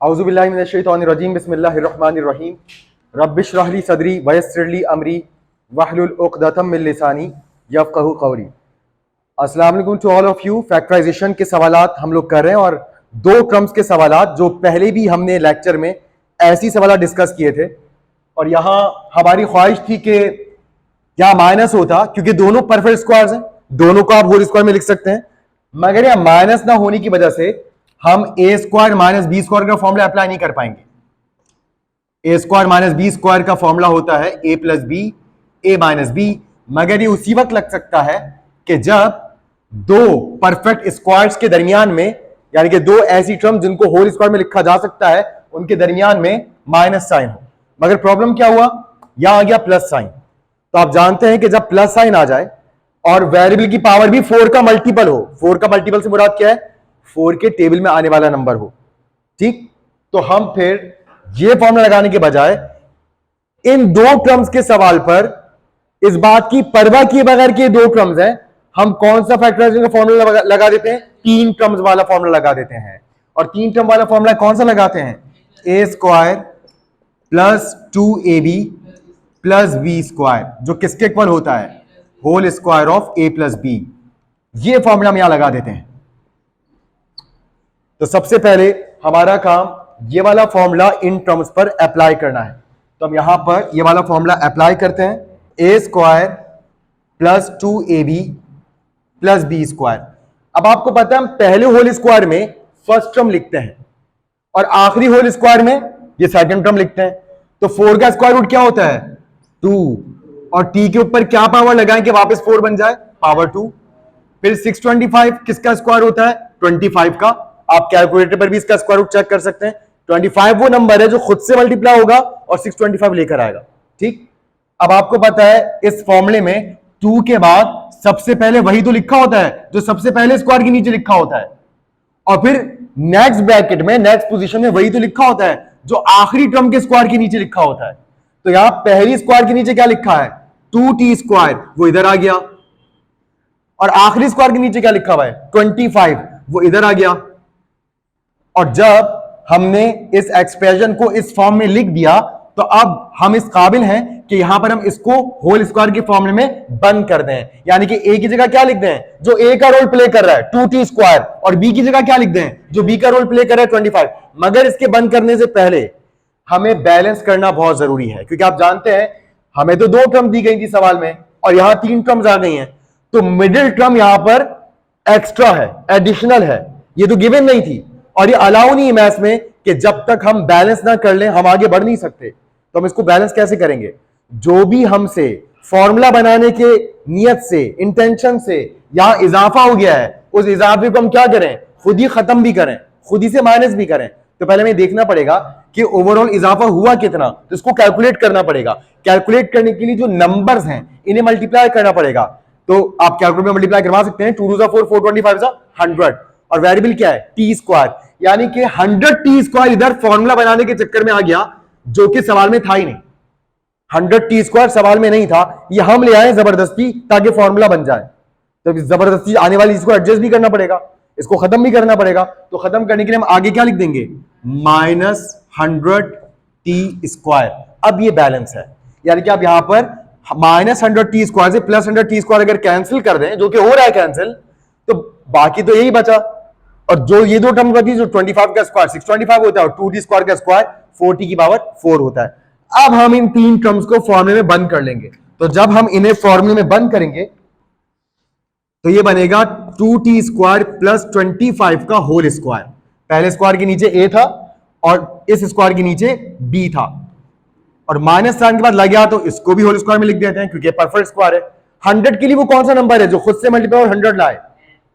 औज़ुबिल्लाहि मिनश्शैतानिर्रजीम बिस्मिल्लाहिर्रहमानिर्रहीम रब्बिश्रह ली सदरी वयस्सिर ली अमरी वहलुल उक़दतम मिन लिसानी यफ़क़हू क़ौली। अस्सलाम वालेकुम to all of you. Factorisation के सवालात हम लोग कर रहे हैं और दो क्रम्स के सवालात जो पहले भी हमने लेक्चर में ऐसी सवाल डिस्कस किए थे और यहाँ हमारी ख्वाहिश थी कि यहाँ माइनस होता क्योंकि दोनों परफेक्ट स्क्वायर्स हैं, दोनों को आप होल स्क्वायर में लिख सकते हैं, मगर यहाँ माइनस ना होने की वजह से हम ए स्क्वायर माइनस बी स्क्वायर का फॉर्मूला अप्लाई नहीं कर पाएंगे। ए स्क्वायर माइनस बी स्क्वायर का फॉर्मूला होता है ए प्लस बी ए माइनस बी, मगर ये उसी वक्त लग सकता है कि जब दो परफेक्ट स्क्वायर्स के दरमियान में, यानी कि दो ऐसी टर्म जिनको होल स्क्वायर में लिखा जा सकता है, उनके दरमियान में माइनस साइन हो। मगर प्रॉब्लम क्या हुआ, यहां आ गया प्लस साइन। तो आप जानते हैं कि जब प्लस साइन आ जाए और वेरिएबल की पावर भी 4 का मल्टीपल हो, 4 का मल्टीपल से मुराद क्या है, 4 के टेबल में आने वाला नंबर हो, ठीक, तो हम फिर ये फॉर्मूला लगाने के बजाय इन दो टर्म्स के सवाल पर इस बात की परवाह किए बगैर के दो टर्म्स हैं, हम कौन सा फैक्टराइजेशन का फॉर्मूला लगा देते हैं, तीन टर्म्स वाला फॉर्मूला लगा देते हैं। और तीन टर्म वाला फॉर्मूला कौन सा लगाते हैं, A square plus 2ab plus B square, जो किसके इक्वल होता है, whole square of A plus B. ये फॉर्मूला हम यहां लगा देते हैं। तो सबसे पहले हमारा काम ये वाला फॉर्मूला इन टर्म्स पर अप्लाई करना है। तो हम यहां पर ये वाला फॉर्मूला अप्लाई करते हैं, A square plus 2ab plus B square. अब आपको पता है हम पहले होल स्क्वायर में फर्स्ट टर्म लिखते हैं और आखिरी होल स्क्वायर में ये सेकंड टर्म लिखते हैं। तो 4 का स्क्वायर रूट क्या होता है, 2, और t के ऊपर क्या पावर लगाएं कि वापस 4 बन जाए, पावर 2। फिर 625 किसका स्क्वायर होता है, 25 का। आप कैलकुलेटर पर भी इसका स्क्वायर रूट चेक कर सकते हैं। 25 वो नंबर है जो खुद से मल्टीप्लाई होगा और 625 लेकर आएगा, ठीक। अब आपको पता है इस फॉर्मूले में 2 के बाद सबसे पहले वही तो लिखा होता है जो सबसे पहले स्क्वायर के नीचे लिखा होता है, और फिर नेक्स्ट ब्रैकेट में नेक्स्ट पोजीशन में वही तो लिखा होता है जो आखिरी टर्म के स्क्वायर के नीचे लिखा होता है। तो यहां पहली स्क्वायर के नीचे क्या लिखा है, 2t स्क्वायर, वो इधर आ गया, और आखिरी स्क्वायर के नीचे क्या लिखा हुआ है, 25, वो इधर आ गया। और जब हमने इस एक्सप्रेशन को इस फॉर्म में लिख दिया तो अब हम इस काबिल हैं कि यहां पर हम इसको होल स्क्वायर के फॉर्मूले में बंद कर दें, यानी कि a की जगह क्या लिख दें, जो a का रोल प्ले कर रहा है 2t स्क्वायर, और b की जगह क्या लिख दें, जो b का रोल प्ले कर रहा है 25। मगर इसके बंद करने से पहले हमें बैलेंस करना बहुत जरूरी है, क्योंकि आप जानते हैं हमें तो दो टर्म दी गई थी सवाल में और यहां तीन टर्म्स आ गई हैं, तो मिडिल टर्म यहां पर एक्स्ट्रा है, एडिशनल है, ये तो गिवन नहीं थी और ये अलाउ नहीं है मैथ्स में कि जब तक हम बैलेंस ना कर लें हम आगे बढ़ नहीं सकते। तो हम इसको बैलेंस कैसे करेंगे, जो भी हमसे फॉर्मूला बनाने के नियत से, इंटेंशन से यहां इजाफा हो गया है, उस इजाफे को हम क्या करें, खुद ही खत्म भी करें, खुद ही से माइनस भी करें। तो पहले हमें देखना पड़ेगा कि ओवरऑल इजाफा हुआ कितना, तो इसको कैलकुलेट करना पड़ेगा। कैलकुलेट करने के लिए जो नंबर्स हैं इन्हें मल्टीप्लाई करना पड़ेगा। तो आप कैलकुलेटर में मल्टीप्लाई करवा सकते हैं, 2 2 4 4 25 100, और वेरिएबल क्या है, टी स्क्वायर, यानी कि 100t स्क्वायर इधर फॉर्मूला बनाने के चक्कर में आ गया जो कि सवाल में था ही नहीं। 100t स्क्वायर सवाल में नहीं था, ये हम ले आए जबरदस्ती ताकि फॉर्मूला बन जाए। तो जबरदस्ती आने वाली इसको एडजस्ट भी करना पड़ेगा, इसको खत्म भी करना पड़ेगा। तो खत्म करने के लिए हम आगे क्या लिख देंगे, -100t स्क्वायर। अब ये बैलेंस है, यानी कि आप यहां पर -100t स्क्वायर से +100t स्क्वायर अगर कैंसिल कर दें, जो कि हो रहा है कैंसिल, तो बाकी तो यही बचा। और जो ये दो टर्म बची, जो 25 का स्क्वायर 625 होता है और 2t स्क्वायर का स्क्वायर 4t की पावर 4 होता है। अब हम इन तीन टर्म्स को फॉर्मूले में बंद कर लेंगे। तो जब हम इन्हें फॉर्मूले में बंद करेंगे तो ये बनेगा 2t स्क्वायर प्लस 25 का होल स्क्वायर। पहले स्क्वायर के नीचे a था और इस स्क्वायर के नीचे b था, और माइनस साइन के बाद लग गया तो इसको भी होल स्क्वायर में लिख देते हैं क्योंकि परफेक्ट स्क्वायर है। 100 के लिए वो कौन सा नंबर है जो खुद से मल्टीप्लाई और 100 लाए,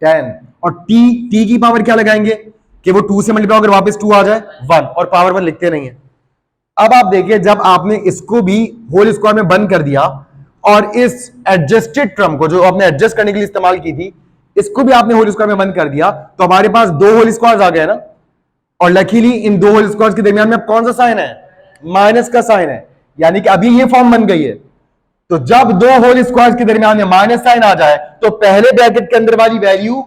10, और t की पावर क्या लगाएंगे कि वो 2 से मल्टीप्लाई अगर वापस 2 आ जाए 1, और पावर 1 लिखते नहीं है। अब आप देखिए जब आपने इसको भी होल स्क्वायर में बंद कर दिया और इस एडजस्टेड टर्म को जो आपने एडजस्ट करने के लिए इस्तेमाल की थी, इसको भी आपने होल स्क्वायर में बंद कर दिया, तो हमारे पास दो होल स्क्वायर्स आ गए ना। और लकीली इन दो होल स्क्वायर्स के दरमियान में अब कौन सा साइन है, माइनस का साइन है, यानी कि अभी ये फॉर्म बन गई है। तो जब दो होल स्क्वायर्स के दरमियान में माइनस साइन आ जाए तो पहले ब्रैकेट के अंदर वाली वैल्यू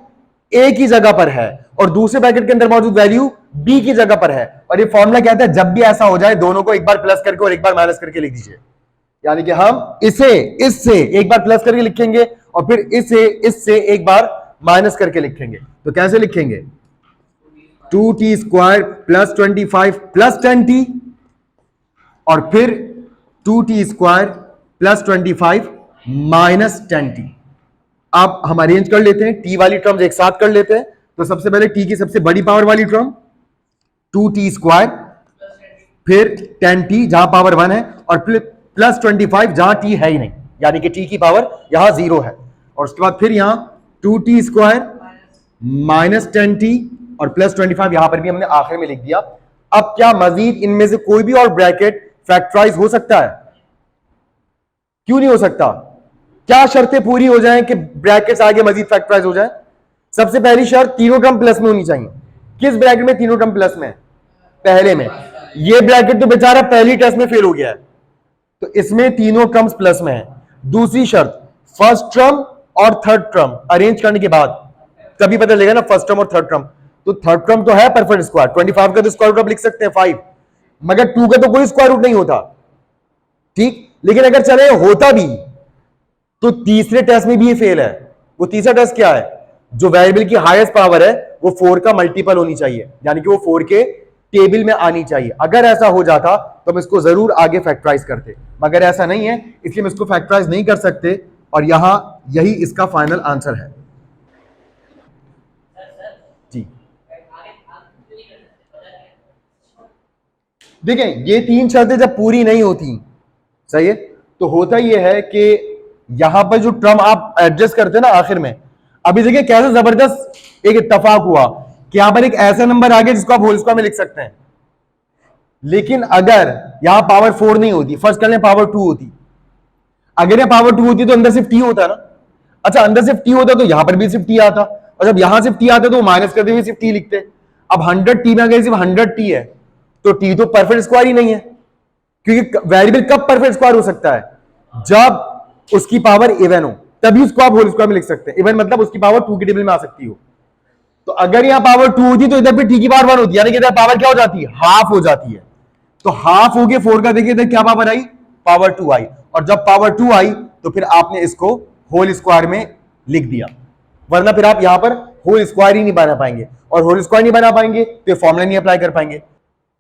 a की जगह पर है और दूसरे ब्रैकेट के अंदर मौजूद वैल्यू b की जगह पर है। और ये फॉर्मूला कहता है जब भी ऐसा हो जाए दोनों को एक बार प्लस करके और एक बार माइनस करके लिख दीजिए। यानी कि हम इसे इससे एक बार प्लस करके लिखेंगे और फिर इसे इससे एक बार माइनस करके लिखेंगे। तो कैसे लिखेंगे? 2t square plus 25 plus 10t और फिर 2t square plus 25 minus 10t। अब हम अरेंज कर लेते हैं, t वाली टर्म्स एक साथ कर लेते हैं। तो सबसे पहले t की सबसे बड़ी पावर वाली टर्म 2t स्क्वायर, फिर 10t जहां पावर 1 है, और फिर प्लस 25 जहां t है ही नहीं, यानी कि t की पावर यहां 0 है। और उसके बाद फिर यहां 2t स्क्वायर माइनस 10t और प्लस 25 यहां पर भी हमने आखिर में लिख दिया। अब क्या मजीद इनमें से कोई भी और ब्रैकेट फैक्टराइज हो सकता है? क्यों नहीं हो सकता? क्या शर्तें पूरी हो जाएं कि ब्रैकेट्स आगे मजीद फैक्टराइज हो जाए? सबसे पहली शर्त तीनों टर्म प्लस में होनी चाहिए। किस ब्रैकेट में तीनों टर्म प्लस में? पहले में। ये ब्रैकेट तो बेचारा पहली टेस्ट में फेल हो गया है, तो इसमें तीनों टर्म्स प्लस में है। दूसरी शर्त फर्स्ट टर्म और थर्ड टर्म अरेंज करने के बाद तभी पता लगेगा ना फर्स्ट टर्म और थर्ड टर्म। तो थर्ड टर्म तो है परफेक्ट स्क्वायर, 25 का तो स्क्वायर रूट आप लिख सकते हैं 5, मगर 2 का तो कोई स्क्वायर रूट नहीं होता, ठीक। लेकिन अगर चले होता भी तो तीसरे टेस्ट में भी ये फेल है। वो तीसरा टेस्ट क्या है? जो वेरिएबल की हाईएस्ट पावर है वो 4 का मल्टीपल होनी चाहिए, यानी कि वो 4 के टेबल में आनी चाहिए। अगर ऐसा हो जाता तो हम इसको जरूर आगे फैक्टराइज करते, मगर ऐसा नहीं है, इसलिए हम इसको फैक्टराइज नहीं कर सकते। और यहां यही इसका फाइनल आंसर है जी। देखें, ये तीन शर्तें जब पूरी नहीं होती, सही है, तो होता यह है कि यहां पर जो टर्म आप एडजस्ट करते हैं ना आखिर में, अभी देखिए कैसे जबरदस्त एक इत्तेफाक हुआ कि यहां पर एक ऐसा नंबर आ गया जिसको आप होल स्क्वायर में लिख सकते हैं। लेकिन अगर यहां पावर 4 नहीं होती, फर्स्ट कर लें पावर 2 होती, अगर यहां पावर 2 होती तो अंदर सिर्फ t होता ना। अच्छा, अंदर सिर्फ t होता तो यहां पर भी सिर्फ t आता, और जब यहां सिर्फ t आता तो माइनस करते हुए सिर्फ t लिखते। अब 100t में अगर सिर्फ 100t है तो t तो परफेक्ट स्क्वायर ही नहीं है, क्योंकि वेरिएबल कब परफेक्ट स्क्वायर हो सकता है? जब उसकी पावर इवन हो, तभी उसको आप होल स्क्वायर में लिख सकते हैं। इवन मतलब उसकी पावर 2 के टेबल में आ सकती हो। तो अगर यहां पावर 2 होती तो इधर पे t की पावर 1 होती, यानी कि इधर पावर क्या हो जाती है? हाफ हो जाती है। तो हाफ हो गए 4 का, देखिए इधर क्या पावर आई? पावर 2 आई। और जब पावर 2 आई तो फिर आपने इसको होल स्क्वायर में लिख दिया, वरना फिर आप यहां पर होल स्क्वायर ही नहीं बना पाएंगे, और होल स्क्वायर नहीं बना पाएंगे तो फॉर्मूला नहीं अप्लाई कर पाएंगे।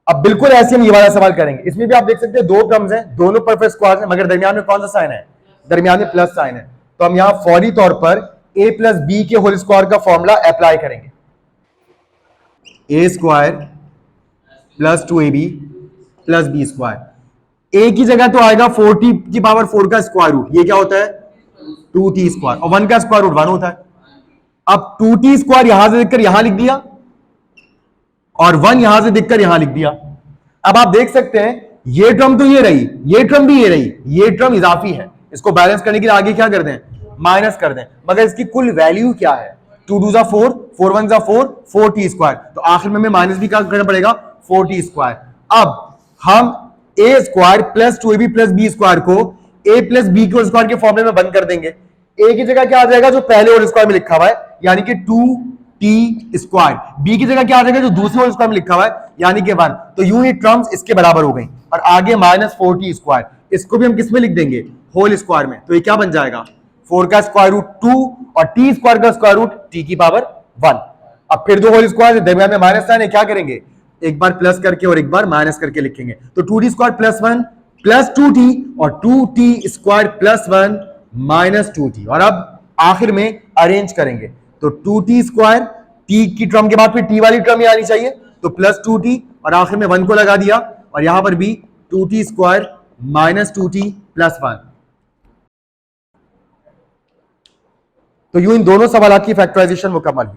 अब बिल्कुल ऐसे हम ये वाला सवाल करेंगे। इसमें भी आप देख सकते हैं दो टर्म्स हैं, दोनों परफेक्ट स्क्वायर हैं, मगर दरमियान में कौन सा साइन है? दरमियान में प्लस साइन है। तो हम यहां फौरी तौर पर a प्लस बी के होल स्क्वायर का फॉर्मूला अप्लाई करेंगे। a square plus 2ab plus B square. a की जगह तो आएगा 4t की पावर 4 का स्क्वायर रूट, ये क्या होता है? 2t स्क्वायर, और 1 का स्क्वायर रूट 1 होता है। अब 2t स्क्वायर यहां से देखकर यहां लिख दिया और 1 यहां से देखकर यहां लिख दिया। अब आप देख सकते हैं ये टर्म तो ये रही, ये टर्म भी ये रही, ये टर्म इजाफी है, इसको बैलेंस करने के लिए आगे क्या कर दें? माइनस कर दें। मगर इसकी कुल वैल्यू क्या है? 2 2 जा 4, 4 1 जा 4, 4t स्क्वायर। तो आखिर में हमें माइनस भी क्या करना पड़ेगा? 4t square. अब हम a square plus 2ab plus B square को a प्लस बी के होल स्क्वायर के फॉर्मूले में बंद कर देंगे। a की जगह क्या आ जाएगा? जो पहले होल स्क्वायर में लिखा हुआ है, यानी कि 2t स्क्वायर। b की जगह क्या आ जाएगा? जो दूसरे होल स्क्वायर में लिखा हुआ है, यानी कि 1। तो यूं ही टर्म्स इसके बराबर हो गई, और आगे माइनस 4t स्क्वायर, इसको भी हम किस में लिख देंगे? होल स्क्वायर में। तो ये क्या बन जाएगा? 4 का स्क्वायर रूट 2 और t स्क्वायर का स्क्वायर रूट t की पावर 1। अब फिर दो होल स्क्वायर, दरमियान में माइनस साइन है, क्या करेंगे? एक बार प्लस करके और एक बार माइनस करके लिखेंगे। तो 2t square plus 1 plus 2t और 2t square plus 1 minus 2t, और अब आखिर में अरेंज करेंगे। तो 2t स्क्वायर, t की टर्म के बाद फिर t वाली टर्म ही आनी चाहिए, तो प्लस 2t और आखिर में 1 को लगा दिया, और यहां पर भी 2t square minus 2t plus 1। तो यूं इन दोनों सवालों की फैक्टराइजेशन मुकम्मल हुई।